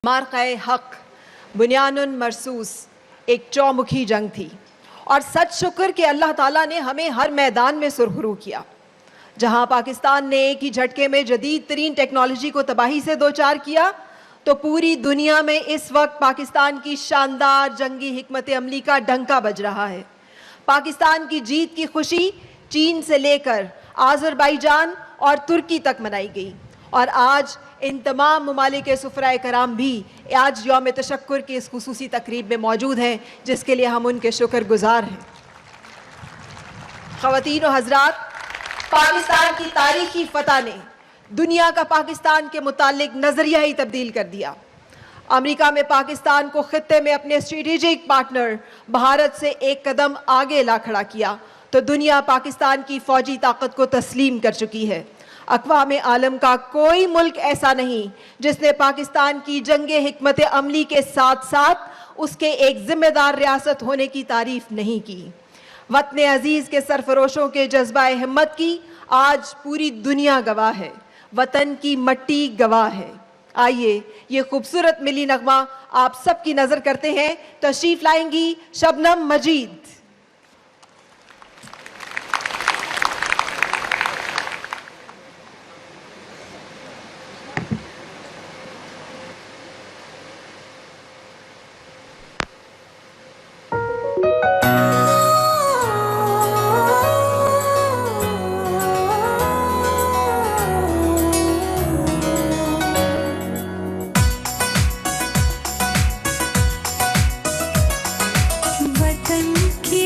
मार्क़े हक़ बुनियानुन मरसूस एक चौमुखी जंग थी और सच शुक्र कि अल्लाह ताला ने हमें हर मैदान में सुरखरू किया। जहां पाकिस्तान ने एक ही झटके में जदीद तरीन टेक्नोलॉजी को तबाही से दो चार किया, तो पूरी दुनिया में इस वक्त पाकिस्तान की शानदार जंगी हिकमत अमली का डंका बज रहा है। पाकिस्तान की जीत की खुशी चीन से लेकर आज़रबाईजान और तुर्की तक मनाई गई और आज इन तमाम ममालिक के सुफ़राए कराम भी आज यौम तशक्कुर की इस खुसूसी तकरीब में मौजूद हैं, जिसके लिए हम उनके शुक्रगुजार हैं। ख़वातीन व हज़रात, पाकिस्तान की तारीखी फ़तह ने दुनिया का पाकिस्तान के मुतालिक नज़रिया ही तब्दील कर दिया। अमेरिका में पाकिस्तान को खित्ते में अपने स्ट्रेटेजिक पार्टनर भारत से एक कदम आगे ला खड़ा किया तो दुनिया पाकिस्तान की फ़ौजी ताकत को तस्लीम कर चुकी है। अक़वाम आलम का कोई मुल्क ऐसा नहीं जिसने पाकिस्तान की जंगे हिकमत अमली के साथ साथ उसके एक ज़िम्मेदार रियासत होने की तारीफ़ नहीं की। वतन अज़ीज़ के सरफरोशों के जज्बा हिम्मत की आज पूरी दुनिया गवाह है, वतन की मट्टी गवाह है। आइए ये खूबसूरत मिली नगमा आप सबकी नज़र करते हैं। तशरीफ़ लाएंगी शबनम मजीद। वतन की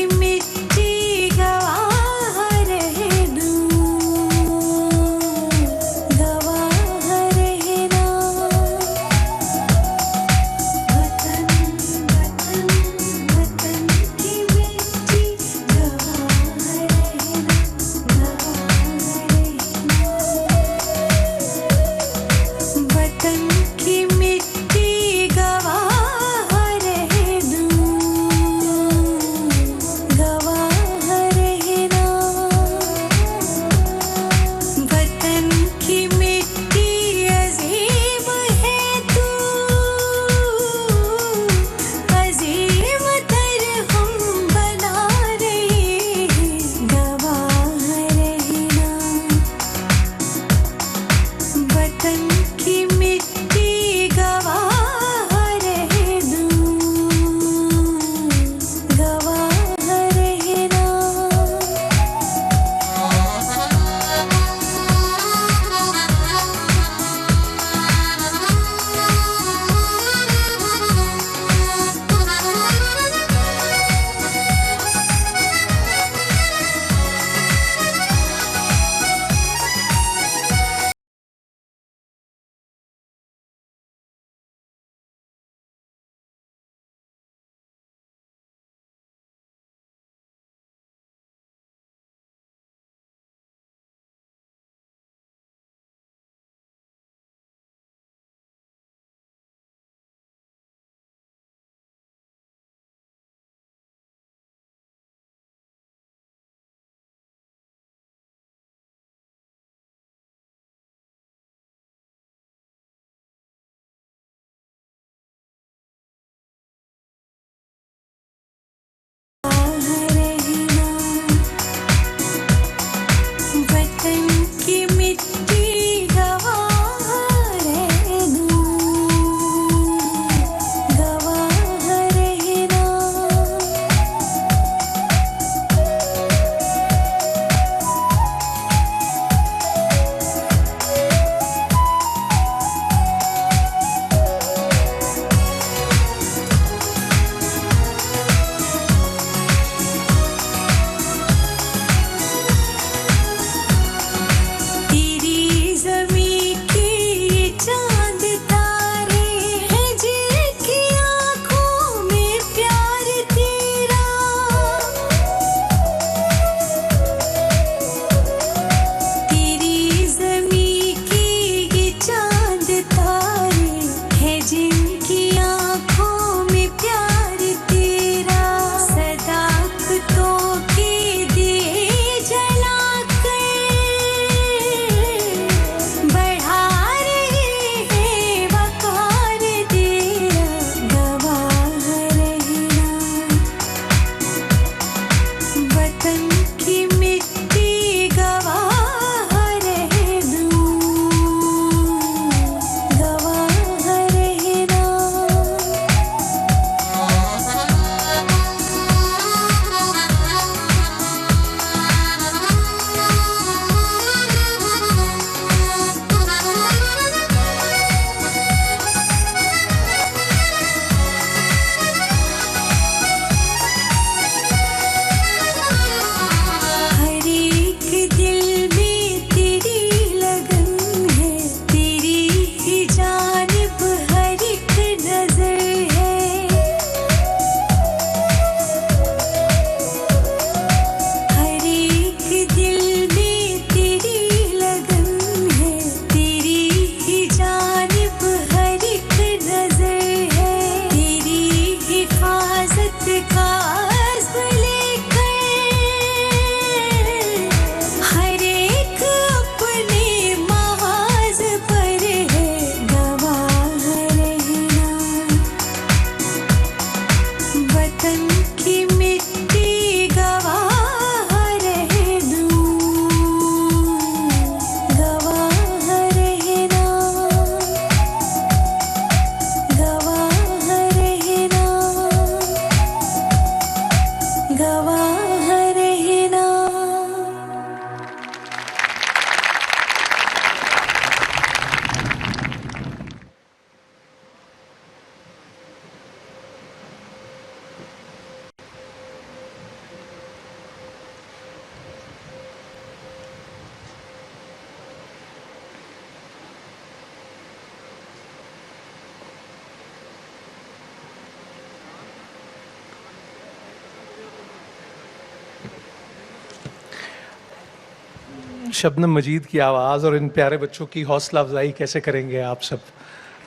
शबनम मजीद की आवाज़ और इन प्यारे बच्चों की हौसला अफजाई कैसे करेंगे आप सब,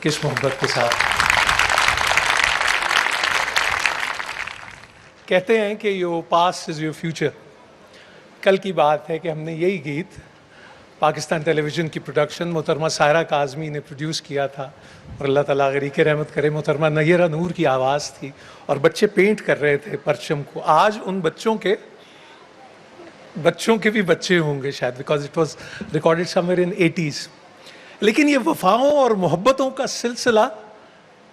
किस मोहब्बत के साथ। कहते हैं कि your past is your future. कल की बात है कि हमने यही गीत पाकिस्तान टेलीविज़न की प्रोडक्शन मोहतरमा सायरा काज़मी ने प्रोड्यूस किया था और अल्लाह ताला गरीक रहमत करे मोहतरमा नय्यरा नूर की आवाज़ थी और बच्चे पेंट कर रहे थे परचम को। आज उन बच्चों के भी बच्चे होंगे शायद, because it was recorded somewhere in 80s। लेकिन ये वफाओं और मोहब्बतों का सिलसिला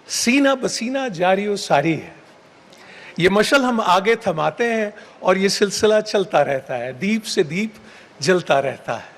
सीना बसीना जारी व सारी है। ये मशल हम आगे थमाते हैं और ये सिलसिला चलता रहता है, दीप से दीप जलता रहता है।